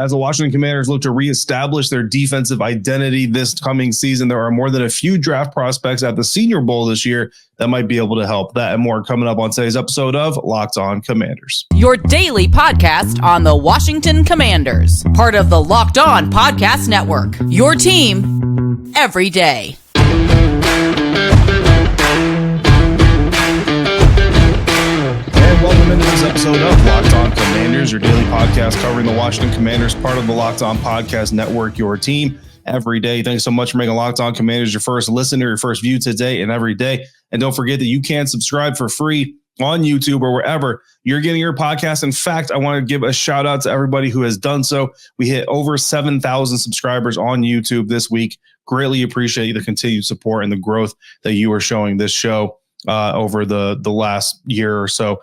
As the Washington Commanders look to reestablish their defensive identity this coming season, there are more than a few draft prospects at the Senior Bowl this year that might be able to help. That and more coming up on today's episode of Locked On Commanders. Your daily podcast on the Washington Commanders. Part of the Locked On Podcast Network. Your team every day. Welcome into this episode of Locked On Commanders, your daily podcast covering the Washington Commanders, part of the Locked On Podcast Network, your team every day. Thanks so much for making Locked On Commanders your first listen or your first view today and every day. And don't forget that you can subscribe for free on YouTube or wherever you're getting your podcast. In fact, I want to give a shout out to everybody who has done so. We hit over 7,000 subscribers on YouTube this week. Greatly appreciate the continued support and the growth that you are showing this show over the last year or so.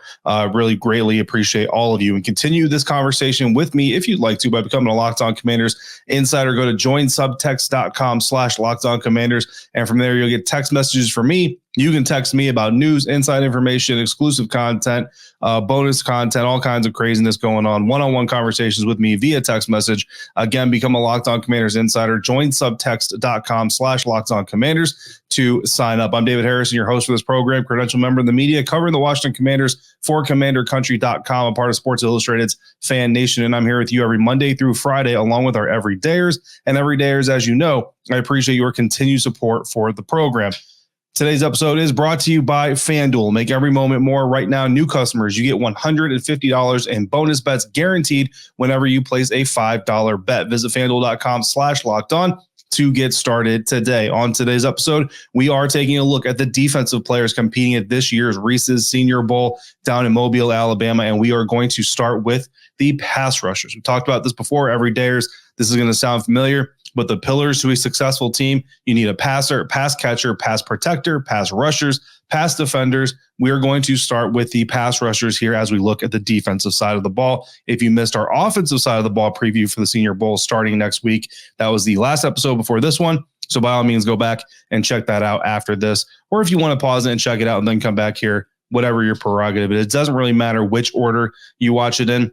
Really greatly appreciate all of you, and continue this conversation with me if you'd like to by becoming a Locked On Commanders insider. Go to joinsubtext.com/LockedOnCommanders, and from there you'll get text messages from me. You can text me about news, inside information, exclusive content, bonus content, all kinds of craziness going on, one-on-one conversations with me via text message. Again, become a Locked On Commanders insider. Join subtext.com/LockedOnCommanders to sign up. I'm David Harrison, your host for this program, credential member of the media, covering the Washington Commanders for CommanderCountry.com, a part of Sports Illustrated's FanNation, and I'm here with you every Monday through Friday, along with our everydayers. And everydayers, as you know, I appreciate your continued support for the program. Today's episode is brought to you by FanDuel. Make every moment more. Right now, new customers, you get $150 in bonus bets guaranteed whenever you place a $5 bet. Visit FanDuel.com/LockedOn to get started today. On today's episode, we are taking a look at the defensive players competing at this year's Reese's Senior Bowl down in Mobile, Alabama, and we are going to start with the pass rushers. We've talked about this before, everydayers. This is going to sound familiar, but the pillars to a successful team, you need a passer, pass catcher, pass protector, pass rushers, pass defenders. We are going to start with the pass rushers here as we look at the defensive side of the ball. If you missed our offensive side of the ball preview for the Senior Bowl starting next week, that was the last episode before this one. So by all means, go back and check that out after this. Or if you want to pause it and check it out and then come back here, whatever your prerogative. It doesn't really matter which order you watch it in.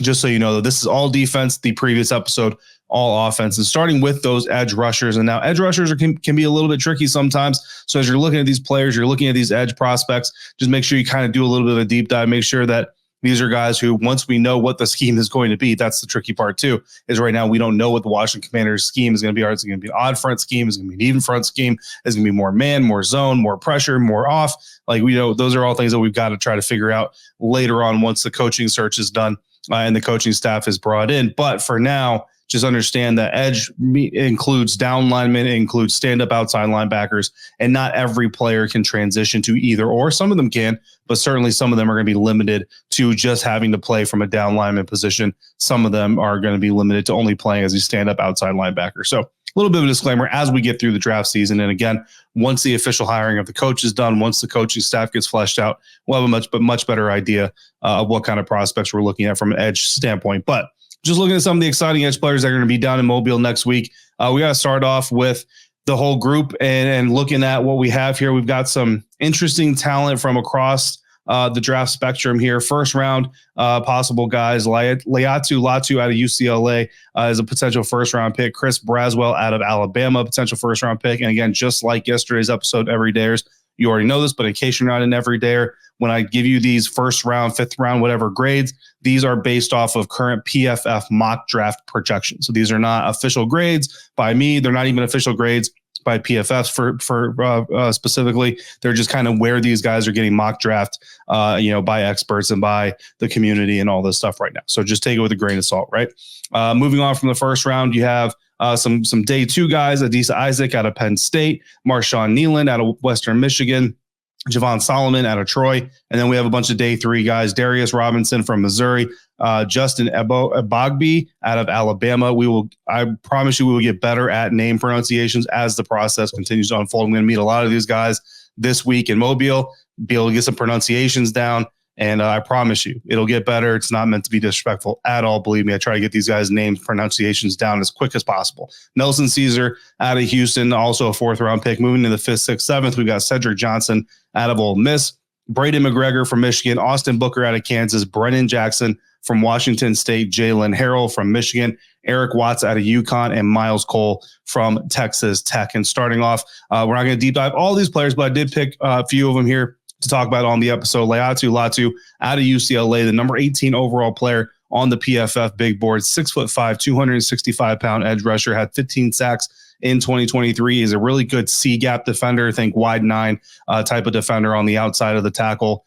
Just so you know, this is all defense, the previous episode, all offense, and starting with those edge rushers. And now edge rushers can be a little bit tricky sometimes. So as you're looking at these players, you're looking at these edge prospects, just make sure you kind of do a little bit of a deep dive. Make sure that these are guys who, once we know what the scheme is going to be, that's the tricky part too, is right now we don't know what the Washington Commanders scheme is going to be. It's going to be an odd front scheme. It's going to be an even front scheme. It's going to be more man, more zone, more pressure, more off. Like, we know those are all things that we've got to try to figure out later on once the coaching search is done. And the coaching staff is brought in. But for now, just understand that edge includes down linemen, it includes stand-up outside linebackers, and not every player can transition to either or. Some of them can, but certainly some of them are going to be limited to just having to play from a down lineman position. Some of them are going to be limited to only playing as a stand-up outside linebacker. So a little bit of a disclaimer as we get through the draft season. And again, once the official hiring of the coach is done, once the coaching staff gets fleshed out, we'll have a much better idea of what kind of prospects we're looking at from an edge standpoint. But just looking at some of the exciting edge players that are going to be down in Mobile next week, we got to start off with the whole group and looking at what we have here. We've got some interesting talent from across the draft spectrum here. First round possible guys, Laiatu Latu out of UCLA is a potential first round pick. Chris Braswell out of Alabama, potential first round pick. And again, just like yesterday's episode, everydayers, you already know this, but in case you're not an everydayer, when I give you these first round, fifth round, whatever grades, these are based off of current PFF mock draft projections. So these are not official grades by me. They're not even official grades by PFF for specifically. They're just kind of where these guys are getting mock draft, by experts and by the community and all this stuff right now. So just take it with a grain of salt, right? Moving on from the first round, you have some day two guys, Adisa Isaac out of Penn State, Marshawn Nealand out of Western Michigan, Javon Solomon out of Troy. And then we have a bunch of day three guys, Darius Robinson from Missouri, Justin Ebogbe out of Alabama. I promise you, we will get better at name pronunciations as the process continues to unfold. I'm going to meet a lot of these guys this week in Mobile, be able to get some pronunciations down. And I promise you, it'll get better. It's not meant to be disrespectful at all. Believe me, I try to get these guys' names, pronunciations down as quick as possible. Nelson Caesar out of Houston, also a fourth round pick. Moving to the 5th, 6th, 7th, we've got Cedric Johnson out of Ole Miss, Braden McGregor from Michigan, Austin Booker out of Kansas, Brennan Jackson from Washington State, Jalen Harrell from Michigan, Eric Watts out of UConn, and Miles Cole from Texas Tech. And starting off, we're not going to deep dive all these players, but I did pick a few of them here to talk about on the episode. Laiatu Latu out of UCLA, the number 18 overall player on the PFF big board, 6'5", 265-pound edge rusher, had 15 sacks in 2023. He's a really good C-gap defender, think wide nine type of defender on the outside of the tackle.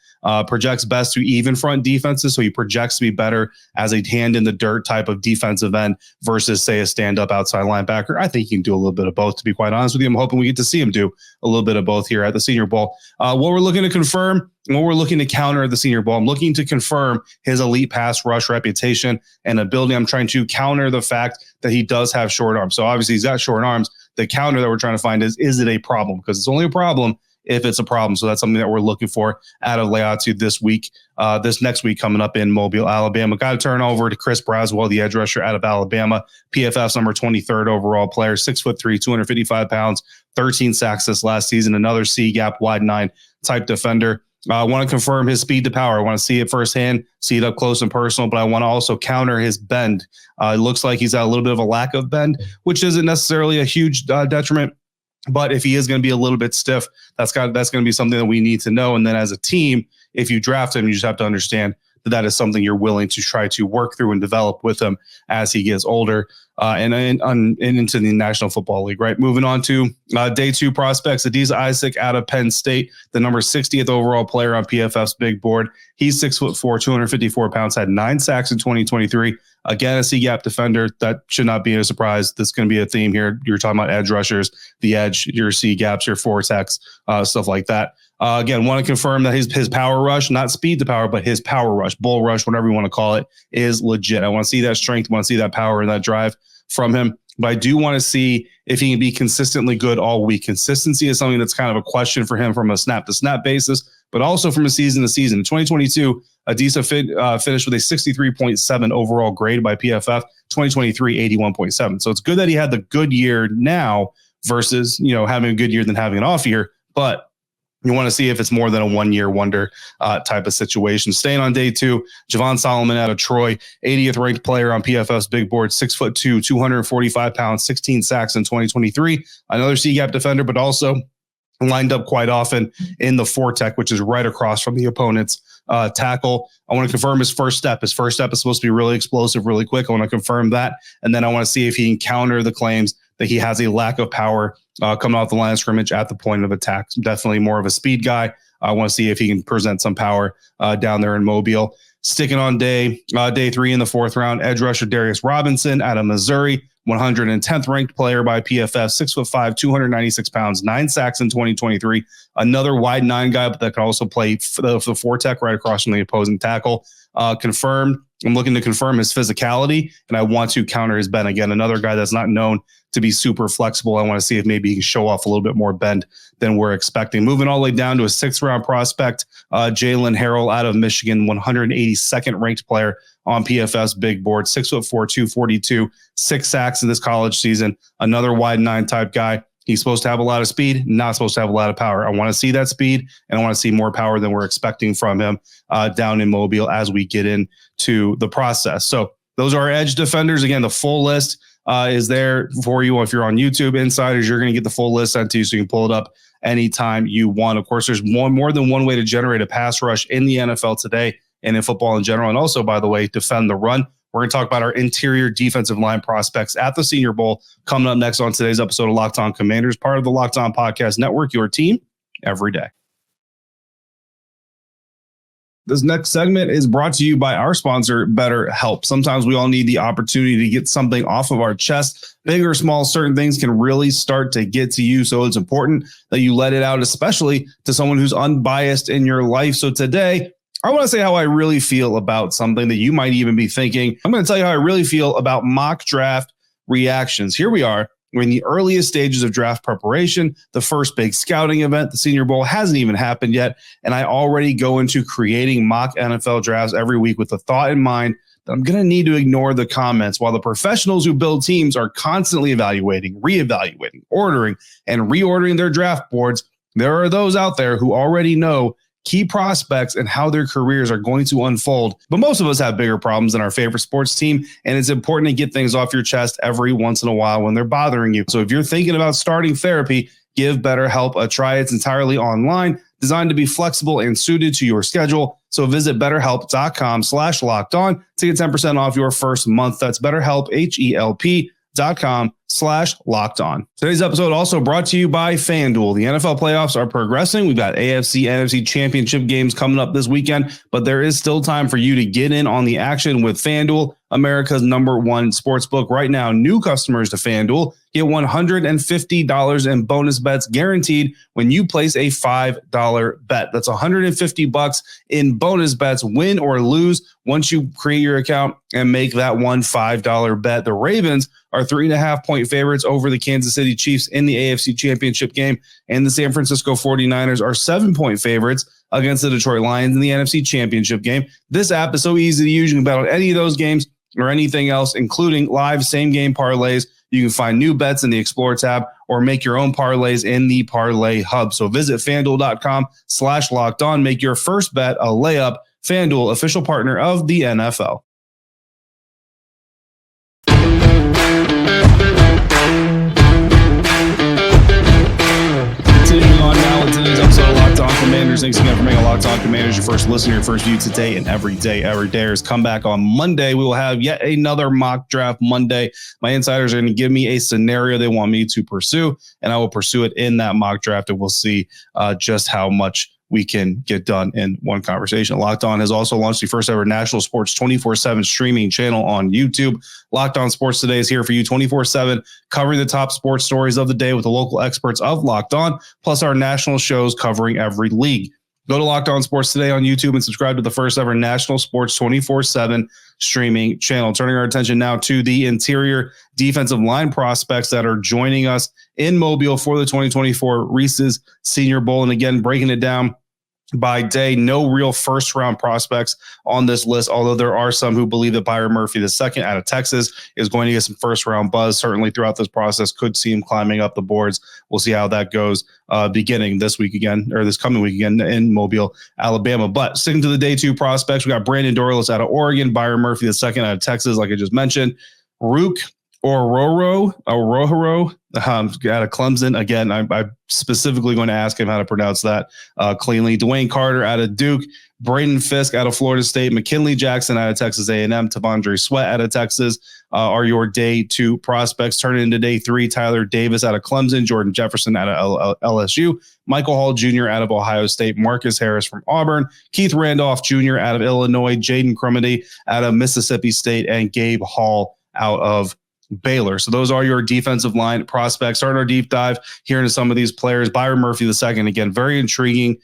Projects best to even front defenses, so he projects to be better as a hand in the dirt type of defensive end versus, say, a stand-up outside linebacker. I think he can do a little bit of both, to be quite honest with you. I'm hoping we get to see him do a little bit of both here at the Senior Bowl. What we're looking to confirm and what we're looking to counter at the Senior Bowl, I'm looking to confirm his elite pass rush reputation and ability. I'm trying to counter the fact that he does have short arms. So obviously he's got short arms. The counter that we're trying to find is it a problem? Because it's only a problem if it's a problem. So that's something that we're looking for out of Laiatu this week, this next week coming up in Mobile, Alabama. Got to turn over to Chris Braswell, the edge rusher out of Alabama, PFF's number 23rd overall player, 6'3", 255 pounds, 13 sacks this last season, another C-gap, wide nine type defender. I want to confirm his speed to power. I want to see it firsthand, see it up close and personal, but I want to also counter his bend. It looks like he's got a little bit of a lack of bend, which isn't necessarily a huge detriment. But if he is going to be a little bit stiff, that's going to be something that we need to know. And then as a team, if you draft him, you just have to understand that is something you're willing to try to work through and develop with him as he gets older and into the National Football League, right? Moving on to day two prospects, Adisa Isaac out of Penn State, the number 60th overall player on PFF's big board. He's 6'4", 254 pounds, had 9 sacks in 2023. Again, a C-gap defender. That should not be a surprise. That's going to be a theme here. You're talking about edge rushers, the edge, your C-gaps, your four-techs, stuff like that. Again, want to confirm that his power rush, not speed to power, but his power rush, bull rush, whatever you want to call it, is legit. I want to see that strength, want to see that power and that drive from him. But I do want to see if he can be consistently good all week. Consistency is something that's kind of a question for him from a snap-to-snap basis, but also from a season-to-season. In 2022, Adisa finished with a 63.7 overall grade by PFF, 2023, 81.7. So it's good that he had the good year now versus, having a good year than having an off year. But you want to see if it's more than a one-year wonder type of situation. Staying on day two, Javon Solomon out of Troy, 80th ranked player on PFF's big board, 6'2", 245 pounds, 16 sacks in 2023. Another C-gap defender, but also lined up quite often in the four-tech, which is right across from the opponent's tackle. I want to confirm his first step. His first step is supposed to be really explosive, really quick. I want to confirm that. And then I want to see if he can counter the claims that he has a lack of power coming off the line of scrimmage at the point of attack. Definitely more of a speed guy. I want to see if he can present some power down there in Mobile. Sticking on day three in the fourth round, edge rusher Darius Robinson out of Missouri, 110th ranked player by PFF, 6'5", 296 pounds, 9 sacks in 2023. Another wide nine guy, but that can also play the four-tech right across from the opposing tackle. Confirmed. I'm looking to confirm his physicality, and I want to counter his bend. Again, another guy that's not known to be super flexible. I want to see if maybe he can show off a little bit more bend than we're expecting. Moving all the way down to a 6th-round prospect, Jalen Harrell out of Michigan, 182nd ranked player on PFF's big board, 6'4", 242, 6 sacks in this college season. Another wide nine type guy. He's supposed to have a lot of speed, not supposed to have a lot of power. I want to see that speed, and I want to see more power than we're expecting from him down in Mobile as we get into the process. So those are our edge defenders. Again, the full list is there for you. If you're on YouTube Insiders, you're going to get the full list sent to you, so you can pull it up anytime you want. Of course, there's more than one way to generate a pass rush in the NFL today and in football in general. And also, by the way, defend the run. We're going to talk about our interior defensive line prospects at the Senior Bowl coming up next on today's episode of Locked On Commanders, part of the Locked On Podcast Network, your team every day. This next segment is brought to you by our sponsor, BetterHelp. Sometimes we all need the opportunity to get something off of our chest. Big or small, certain things can really start to get to you. So it's important that you let it out, especially to someone who's unbiased in your life. So today, I want to say how I really feel about something that you might even be thinking. I'm going to tell you how I really feel about mock draft reactions. Here we are. We're in the earliest stages of draft preparation. The first big scouting event, the Senior Bowl, hasn't even happened yet. And I already go into creating mock NFL drafts every week with the thought in mind that I'm going to need to ignore the comments while the professionals who build teams are constantly evaluating, reevaluating, ordering, and reordering their draft boards. There are those out there who already know key prospects and how their careers are going to unfold. But most of us have bigger problems than our favorite sports team, and it's important to get things off your chest every once in a while when they're bothering you. So if you're thinking about starting therapy, give BetterHelp a try. It's entirely online, designed to be flexible and suited to your schedule. So visit BetterHelp.com/lockedon to get 10% off your first month. That's BetterHelp, HELP.com/lockedon. Today's episode also brought to you by FanDuel. The NFL playoffs are progressing. We've got AFC, NFC championship games coming up this weekend, but there is still time for you to get in on the action with FanDuel, America's #1 sportsbook. Right now, new customers to FanDuel get $150 in bonus bets guaranteed when you place a $5 bet. That's $150 in bonus bets, win or lose, once you create your account and make that one $5 bet. The Ravens are 3.5-point favorites over the Kansas City Chiefs in the AFC championship game, and the San Francisco 49ers are 7-point favorites against the Detroit Lions in the NFC championship game. This app is so easy to use. You can bet on any of those games or anything else, including live same-game parlays. You can find new bets in the Explore tab or make your own parlays in the Parlay Hub. So visit FanDuel.com/lockedon. Make your first bet a layup. FanDuel, official partner of the NFL. Continuing on now with today's episode of Locked On Commanders. Thanks again for making Locked On Commanders your first listener, your first view today and every day. Every dares come back on Monday. We will have yet another mock draft Monday. My insiders are going to give me a scenario they want me to pursue, and I will pursue it in that mock draft, and we'll see just how much we can get done in one conversation. Locked On has also launched the first ever national sports 24/7 streaming channel on YouTube. Locked On Sports Today is here for you 24/7, covering the top sports stories of the day with the local experts of Locked On, plus our national shows covering every league. Go to Locked On Sports Today on YouTube and subscribe to the first ever national sports 24/7 streaming channel. Turning our attention now to the interior defensive line prospects that are joining us in Mobile for the 2024 Reese's Senior Bowl. And again, breaking it down by day, no real first-round prospects on this list, although there are some who believe that Byron Murphy II out of Texas is going to get some first-round buzz. Certainly throughout this process, could see him climbing up the boards. We'll see how that goes beginning this week again, or this coming week again in Mobile, Alabama. But sticking to the day two prospects, we got Brandon Dorlus out of Oregon, Byron Murphy II out of Texas, like I just mentioned, Rook Orohiro out of Clemson. Again, I'm specifically going to ask him how to pronounce that cleanly. Dwayne Carter out of Duke, Braden Fisk out of Florida State, McKinley Jackson out of Texas A&M, Tavondre Sweat out of Texas are your day two prospects. Turning into day three, Tyler Davis out of Clemson, Jordan Jefferson out of LSU, Michael Hall Jr. out of Ohio State, Marcus Harris from Auburn, Keith Randolph Jr. out of Illinois, Jaden Crumedy out of Mississippi State, and Gabe Hall out of Baylor. So those are your defensive line prospects. Starting our deep dive here into some of these players. Byron Murphy II, again, very intriguing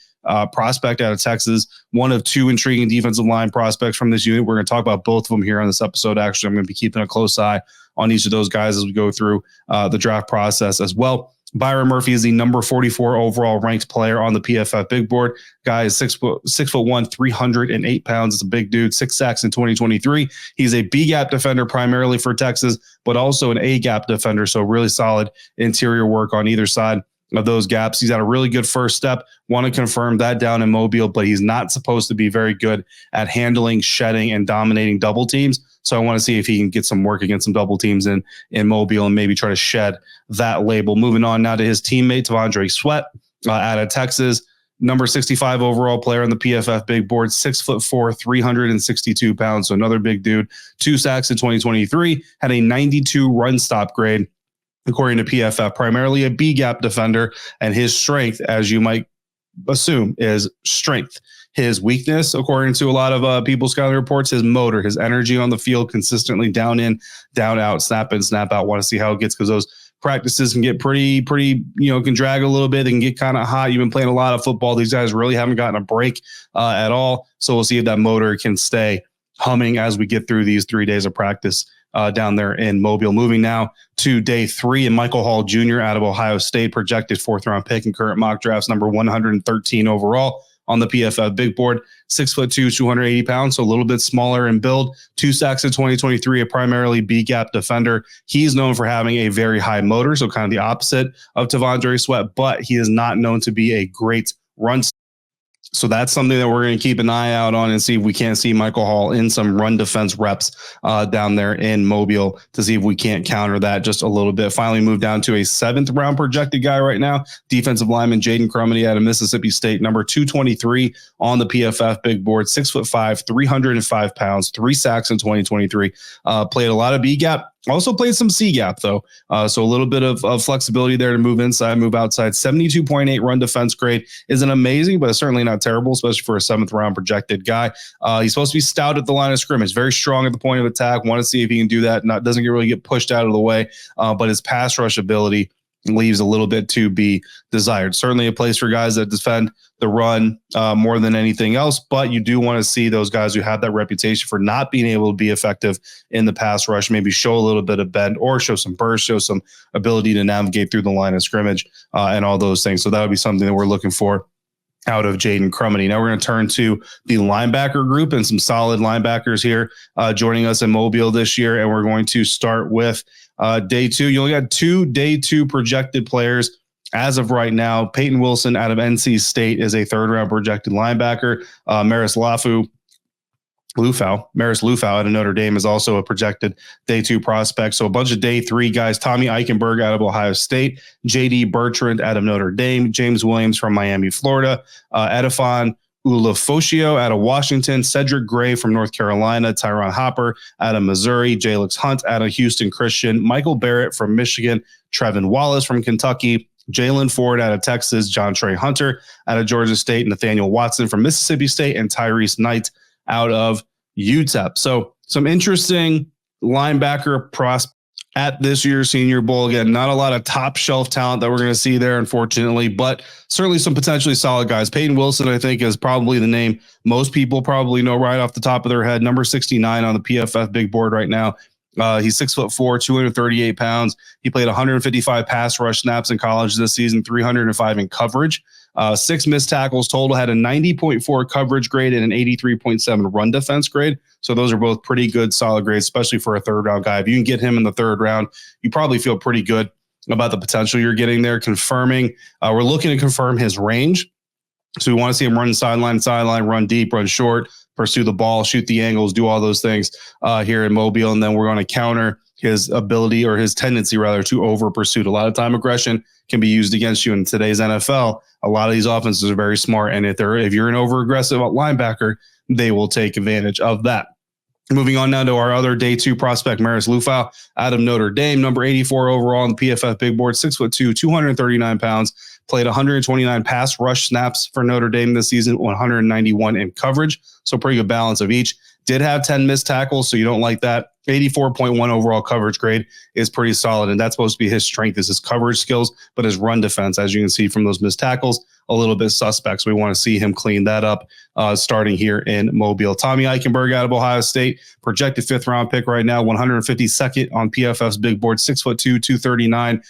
prospect out of Texas. One of two intriguing defensive line prospects from this unit. We're going to talk about both of them here on this episode. Actually, I'm going to be keeping a close eye on each of those guys as we go through the draft process as well. Byron Murphy is the number 44 overall ranked player on the PFF big board. Guy is 6'1", 308 pounds. It's a big dude. 6 sacks in 2023. He's a B-gap defender primarily for Texas, but also an A-gap defender. So really solid interior work on either side of those gaps. He's at a really good first step. Want to confirm that down in Mobile, but he's not supposed to be very good at handling, shedding, and dominating double teams. So I want to see if he can get some work against some double teams in Mobile and maybe try to shed that label. Moving on now to his teammate, Tavondre Sweat out of Texas. Number 65 overall player on the PFF big board, 6'4", 362 pounds. So another big dude. 2 sacks in 2023, had a 92 run stop grade, according to PFF, primarily a B-gap defender. And his strength, as you might assume, is strength. His weakness, according to a lot of people scouting reports, his motor, his energy on the field, consistently down in, down out, snap in, snap out. Want to see how it gets, because those practices can get pretty, can drag a little bit. They can get kind of hot. You've been playing a lot of football. These guys really haven't gotten a break at all. So we'll see if that motor can stay humming as we get through these 3 days of practice down there in Mobile. Moving now to day 3, and Michael Hall Jr. out of Ohio State, projected 4th-round pick in current mock drafts, number 113 overall on the PFF big board, 6'2", 280 pounds, so a little bit smaller in build. 2 sacks in 2023, a primarily B-gap defender. He's known for having a very high motor, so kind of the opposite of Tavondre Sweat, but he is not known to be a great run So that's something that we're going to keep an eye out on and see if we can't see Michael Hall in some run defense reps down there in Mobile to see if we can't counter that just a little bit. Finally moved down to a 7th round projected guy right now. Defensive lineman Jaden Crumedy out of Mississippi State, number 223 on the PFF big board, 6'5", 305 pounds, 3 sacks in 2023. Played a lot of B gap. Also played some C gap though. So a little bit of flexibility there to move inside, move outside. 72.8 run defense grade isn't amazing, but it's certainly not terrible, especially for a 7th round projected guy. He's supposed to be stout at the line of scrimmage, very strong at the point of attack. Want to see if he can do that. Doesn't really get pushed out of the way, but his pass rush ability leaves a little bit to be desired. Certainly a place for guys that defend the run more than anything else, but you do want to see those guys who have that reputation for not being able to be effective in the pass rush, maybe show a little bit of bend or show some burst, show some ability to navigate through the line of scrimmage and all those things. So that would be something that we're looking for out of Jaden Crumedy. Now we're going to turn to the linebacker group and some solid linebackers here joining us in Mobile this year. And we're going to start with day 2. You only got 2 day 2 projected players as of right now. Payton Wilson out of NC State is a 3rd round projected linebacker. Maris Lufau out of Notre Dame is also a projected day 2 prospect. So a bunch of day 3 guys. Tommy Eichenberg out of Ohio State, JD Bertrand out of Notre Dame, James Williams from Miami, Florida, Edifon Ulofoshio out of Washington, Cedric Gray from North Carolina, Tyron Hopper out of Missouri, Jalix Hunt out of Houston Christian, Michael Barrett from Michigan, Trevin Wallace from Kentucky, Jalen Ford out of Texas, John Trey Hunter out of Georgia State, Nathaniel Watson from Mississippi State, and Tyrese Knight out of UTEP. So some interesting linebacker prospects at this year's Senior Bowl. Again, not a lot of top shelf talent that we're going to see there, unfortunately, but certainly some potentially solid guys. Payton Wilson, I think, is probably the name most people probably know right off the top of their head. Number 69 on the PFF big board right now. He's 6'4", 238 pounds. He played 155 pass rush snaps in college this season, 305 in coverage. 6 missed tackles total, had a 90.4 coverage grade and an 83.7 run defense grade. So those are both pretty good, solid grades, especially for a 3rd round guy. If you can get him in the 3rd round, you probably feel pretty good about the potential you're getting there. We're looking to confirm his range. So we want to see him run sideline, run deep, run short, pursue the ball, shoot the angles, do all those things here in Mobile. And then we're going to counter his ability, or his tendency rather, to over pursuit. A lot of time aggression can be used against you in today's NFL. A lot of these offenses are very smart. And if you're an over aggressive linebacker, they will take advantage of that. Moving on now to our other day 2 prospect, Maris Lufau out of Notre Dame, number 84 overall on the PFF big board, 6'2", 239 pounds, played 129 pass rush snaps for Notre Dame this season, 191 in coverage. So pretty good balance of each. Did have 10 missed tackles, so you don't like that. 84.1 overall coverage grade is pretty solid, and that's supposed to be his strength, is his coverage skills, but his run defense, as you can see from those missed tackles, a little bit suspect. So we want to see him clean that up starting here in Mobile. Tommy Eichenberg out of Ohio State, projected 5th round pick right now, 152nd on PFF's big board, 6'2", 239,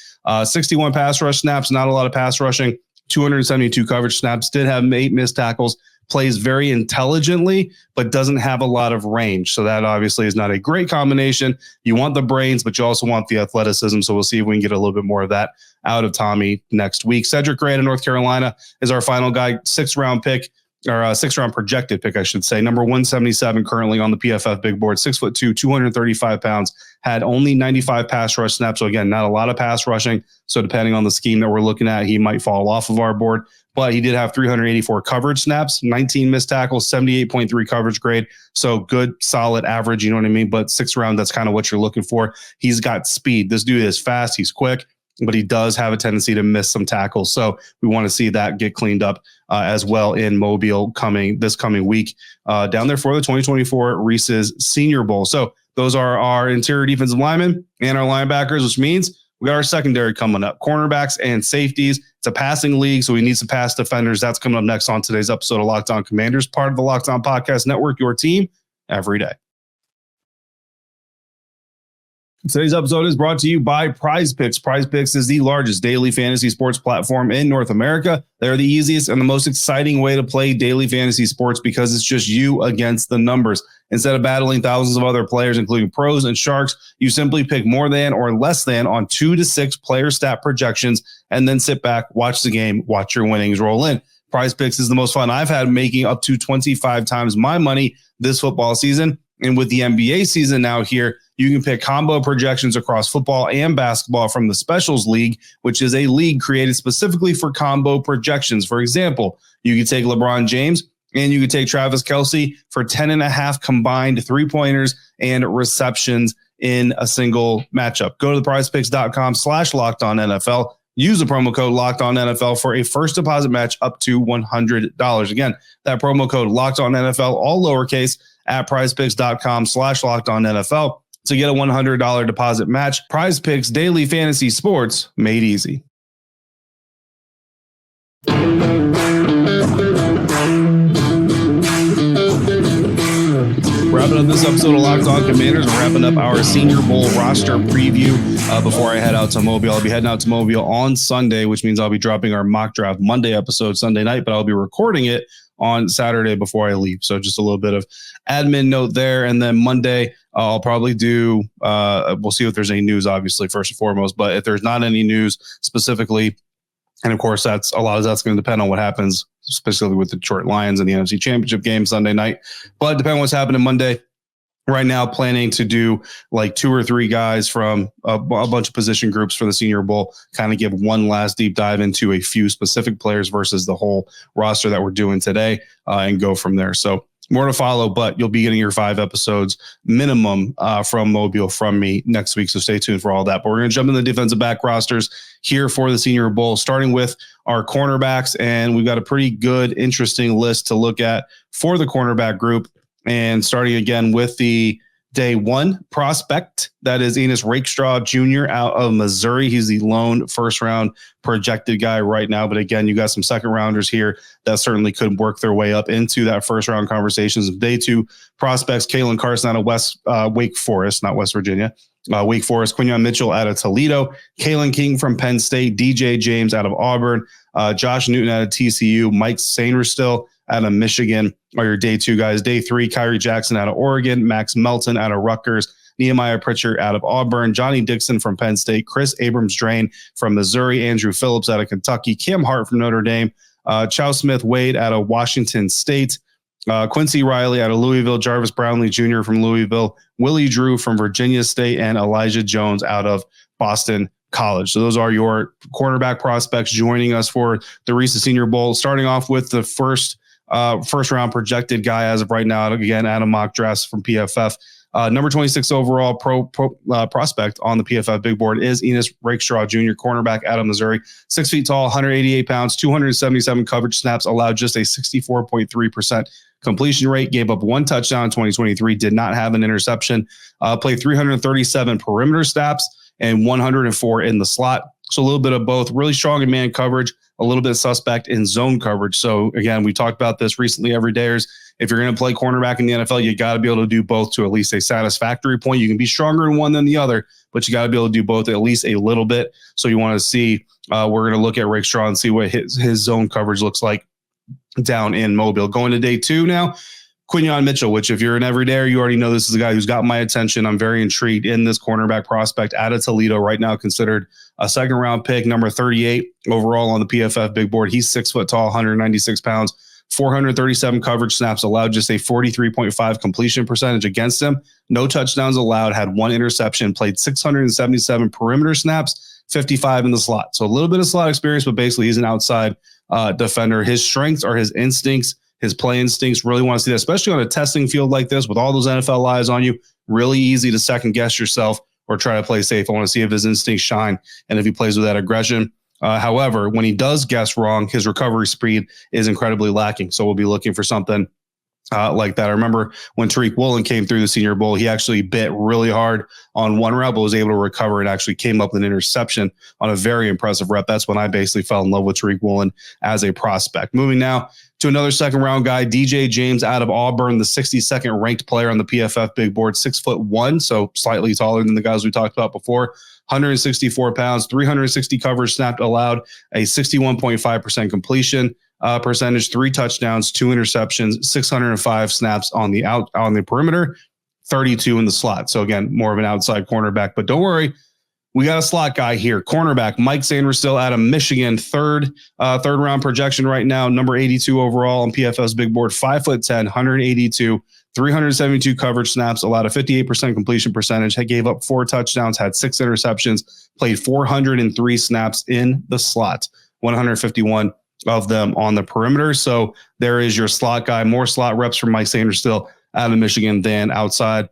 61 pass rush snaps, not a lot of pass rushing, 272 coverage snaps, did have 8 missed tackles, plays very intelligently, but doesn't have a lot of range. So that obviously is not a great combination. You want the brains, but you also want the athleticism. So we'll see if we can get a little bit more of that out of Tommy next week. Cedric Gray of North Carolina is our final guy, 6th round pick, or 6th round projected pick, I should say. Number 177 currently on the PFF big board, 6'2", 235 pounds, had only 95 pass rush snaps. So again, not a lot of pass rushing. So depending on the scheme that we're looking at, he might fall off of our board. But he did have 384 coverage snaps, 19 missed tackles, 78.3 coverage grade. So good, solid average, you know what I mean? But 6th round, that's kind of what you're looking for. He's got speed. This dude is fast. He's quick, but he does have a tendency to miss some tackles. So we want to see that get cleaned up as well in Mobile this coming week down there for the 2024 Reese's Senior Bowl. So those are our interior defensive linemen and our linebackers, which means we got our secondary coming up, cornerbacks and safeties. It's a passing league, so we need some pass defenders. That's coming up next on today's episode of Locked On Commanders, part of the Locked On Podcast Network, your team every day. Today's episode is brought to you by Prize Picks. Prize Picks is the largest daily fantasy sports platform in North America. They're the easiest and the most exciting way to play daily fantasy sports because it's just you against the numbers. Instead of battling thousands of other players, including pros and sharks, you simply pick more than or less than on 2 to 6 player stat projections and then sit back, watch the game, watch your winnings roll in. Prize Picks is the most fun I've had, making up to 25 times my money this football season. And with the NBA season now here, you can pick combo projections across football and basketball from the Specials League, which is a league created specifically for combo projections. For example, you can take LeBron James and you can take Travis Kelce for 10.5 combined three-pointers and receptions in a single matchup. Go to theprizepicks.com/LockedOnNFL. Use the promo code LockedOnNFL for a first deposit match up to $100. Again, that promo code LockedOnNFL, all lowercase, at prizepicks.com/LockedOnNFL to get a $100 deposit match. Prize Picks, daily fantasy sports made easy. Wrapping up this episode of Locked On Commanders, we're wrapping up our Senior Bowl roster preview before I head out to Mobile. I'll be heading out to Mobile on Sunday, which means I'll be dropping our mock draft Monday episode Sunday night, but I'll be recording it on Saturday before I leave. So just a little bit of admin note there. And then Monday, I'll probably do, we'll see if there's any news, obviously, first and foremost. But if there's not any news specifically, and of course, that's a lot of that's going to depend on what happens, especially with the Detroit Lions and the NFC Championship game Sunday night. But depending on what's happening Monday, right now planning to do like 2 or 3 guys from a bunch of position groups for the Senior Bowl, kind of give one last deep dive into a few specific players versus the whole roster that we're doing today, and go from there. So more to follow, but you'll be getting your 5 episodes minimum from Mobile from me next week. So stay tuned for all that. But we're going to jump into the defensive back rosters here for the Senior Bowl, starting with our cornerbacks. And we've got a pretty good, interesting list to look at for the cornerback group. And starting again with the day 1 prospect, that is Enos Rakestraw Jr. out of Missouri. He's the lone first-round projected guy right now. But again, you got some second-rounders here that certainly could work their way up into that first-round conversations. Day 2 prospects, Kalen Carson out of Wake Forest, not West Virginia. Wake Forest, Quinyon Mitchell out of Toledo, Kalen King from Penn State, DJ James out of Auburn, Josh Newton out of TCU, Mike Sainristil out of Michigan are your day 2 guys. Day 3, Kyrie Jackson out of Oregon, Max Melton out of Rutgers, Nehemiah Pritchard out of Auburn, Johnny Dixon from Penn State, Chris Abrams-Drain from Missouri, Andrew Phillips out of Kentucky, Cam Hart from Notre Dame, Chow Smith-Wade out of Washington State, Quincy Riley out of Louisville, Jarvis Brownlee Jr. from Louisville, Willie Drew from Virginia State, and Elijah Jones out of Boston College. So those are your cornerback prospects joining us for the Reese Senior Bowl. Starting off with the first round projected guy as of right now, again, out of mock drafts from PFF. Number 26 overall prospect on the PFF big board is Enos Rakestraw Jr., cornerback out of Missouri. 6 feet tall, 188 pounds, 277 coverage snaps, allowed just a 64.3% completion rate, gave up 1 touchdown in 2023, did not have an interception, played 337 perimeter snaps and 104 in the slot. So a little bit of both, really strong in man coverage, a little bit suspect in zone coverage. So again, we talked about this recently, everydayers. If you're going to play cornerback in the NFL, you got to be able to do both to at least a satisfactory point. You can be stronger in one than the other, but you got to be able to do both at least a little bit. So you want to see, we're going to look at Rakestraw and see what his zone coverage looks like down in Mobile. Going to day 2 now, Quinyon Mitchell, which if you're an everydayer, you already know this is a guy who's got my attention. I'm very intrigued in this cornerback prospect out of Toledo, right now considered a second-round pick, number 38 overall on the PFF big board. He's 6 foot tall, 196 pounds, 437 coverage snaps, allowed just a 43.5 completion percentage against him. No touchdowns allowed, had 1 interception, played 677 perimeter snaps, 55 in the slot. So a little bit of slot experience, but basically he's an outside defender. His strengths are his instincts, his play instincts. Really want to see that, especially on a testing field like this with all those NFL eyes on you. Really easy to second guess yourself or try to play safe. I want to see if his instincts shine and if he plays with that aggression. However, when he does guess wrong, his recovery speed is incredibly lacking. So we'll be looking for something like that. I remember when Tariq Woolen came through the Senior Bowl, he actually bit really hard on one route, but was able to recover and actually came up with an interception on a very impressive rep. That's when I basically fell in love with Tariq Woolen as a prospect. Moving now to another second round guy, DJ James out of Auburn, the 62nd ranked player on the PFF big board, 6'1", so slightly taller than the guys we talked about before. 164 pounds, 360 coverage snapped allowed, a 61.5% completion percentage, 3 touchdowns, 2 interceptions, 605 snaps on the perimeter, 32 in the slot. So again, more of an outside cornerback. But don't worry, We got a slot guy here, cornerback Mike Sanderstill out of Michigan, third round projection right now, number 82 overall on PFF's big board, 5'10", 182, 372 coverage snaps, allowed a 58% completion percentage, gave up 4 touchdowns, had 6 interceptions, played 403 snaps in the slot, 151 of them on the perimeter. So there is your slot guy, more slot reps from Mike Sanderstill out of Michigan than outside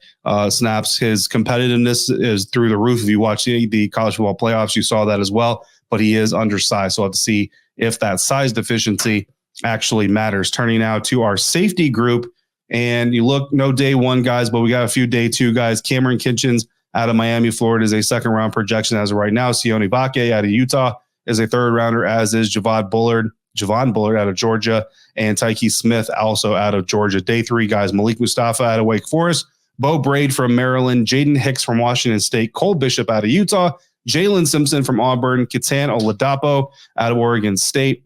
snaps. His competitiveness is through the roof. If you watch the college football playoffs, you saw that as well, but he is undersized. So we'll have to see if that size deficiency actually matters. Turning now to our safety group, and you look, no day one guys, but we got a few day two guys. Cameron Kitchens out of Miami, Florida is a second round projection as of right now. Sione Vake out of Utah is a third rounder, as is Javon Bullard out of Georgia, and Tyke Smith also out of Georgia. Day 3 guys, Malik Mustafa out of Wake Forest, Bo Braid from Maryland, Jaden Hicks from Washington State, Cole Bishop out of Utah, Jalen Simpson from Auburn, Kitan Oladapo out of Oregon State,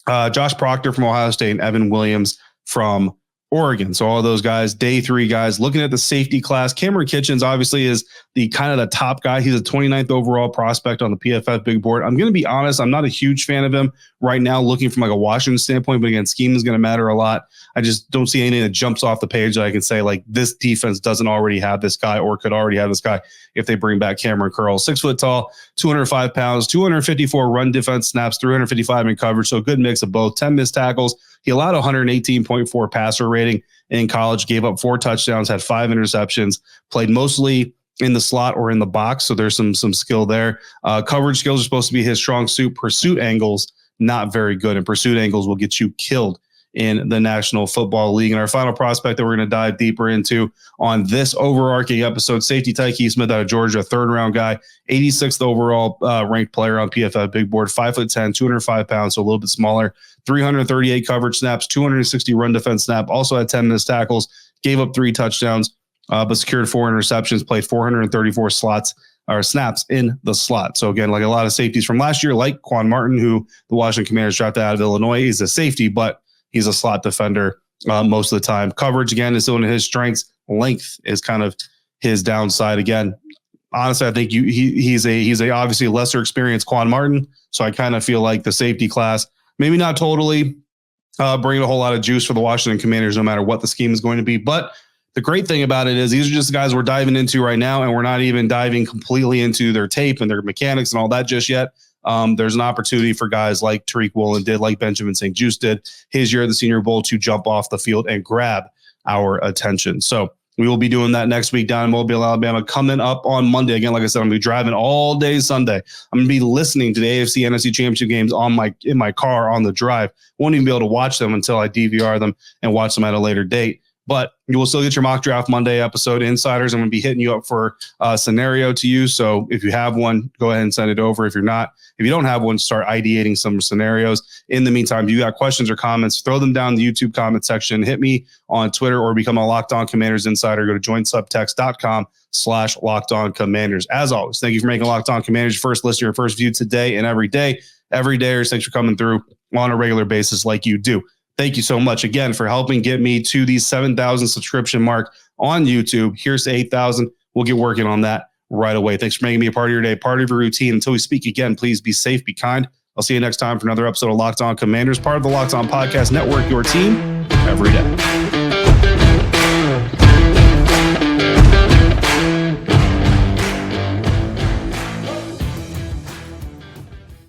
Josh Proctor from Ohio State, and Evan Williams from Oregon. So all of those guys, day 3 guys. Looking at the safety class, Cameron Kitchens obviously is the kind of the top guy. He's a 29th overall prospect on the PFF big board. I'm going to be honest, I'm not a huge fan of him right now, looking from like a Washington standpoint, but again, scheme is going to matter a lot. I just don't see anything that jumps off the page that I can say like this defense doesn't already have this guy or could already have this guy if they bring back Cameron Curl. 6 foot tall, 205 pounds, 254 run defense snaps, 355 in coverage. So a good mix of both. 10 missed tackles. He allowed 118.4 passer rating in college, gave up 4 touchdowns, had 5 interceptions, played mostly in the slot or in the box. So there's some skill there. Coverage skills are supposed to be his strong suit. Pursuit angles, not very good. And pursuit angles will get you killed in the National Football League. And our final prospect that we're going to dive deeper into on this overarching episode, safety Tyke Smith out of Georgia, third round guy, 86th overall ranked player on PFF big board, 5'10", 205 pounds, so a little bit smaller, 338 coverage snaps, 260 run defense snap, also had 10 missed tackles, gave up 3 touchdowns, but secured 4 interceptions, played 434 snaps in the slot. So again, like a lot of safeties from last year, like Quan Martin, who the Washington Commanders drafted out of Illinois, is a safety, but he's a slot defender most of the time. Coverage, again, is one of his strengths. Length is kind of his downside. Again, honestly, I think he's a obviously lesser experienced Quan Martin. So I kind of feel like the safety class, maybe not totally bringing a whole lot of juice for the Washington Commanders, no matter what the scheme is going to be. But the great thing about it is these are just the guys we're diving into right now, and we're not even diving completely into their tape and their mechanics and all that just yet. There's an opportunity for guys like Tariq Woolen did, like Benjamin St. Juste did his year at the Senior Bowl, to jump off the field and grab our attention. So we will be doing that next week down in Mobile, Alabama. Coming up on Monday, again, like I said, I'm going to be driving all day Sunday. I'm going to be listening to the AFC NFC Championship games in my car on the drive. Won't even be able to watch them until I DVR them and watch them at a later date. But you will still get your mock draft Monday episode. Insiders, I'm going to be hitting you up for a scenario to use. So if you have one, go ahead and send it over. If you don't have one, start ideating some scenarios. In the meantime, if you got questions or comments, throw them down in the YouTube comment section. Hit me on Twitter or become a Locked On Commanders insider. Go to joinsubtext.com/LockedOnCommanders. As always, thank you for making Locked On Commanders your first listener, your first view today and every day. Every day, thanks for coming through on a regular basis like you do. Thank you so much again for helping get me to the 7,000 subscription mark on YouTube. Here's to 8,000. We'll get working on that right away. Thanks for making me a part of your day, part of your routine. Until we speak again, please be safe, be kind. I'll see you next time for another episode of Locked On Commanders, part of the Locked On Podcast Network, your team every day.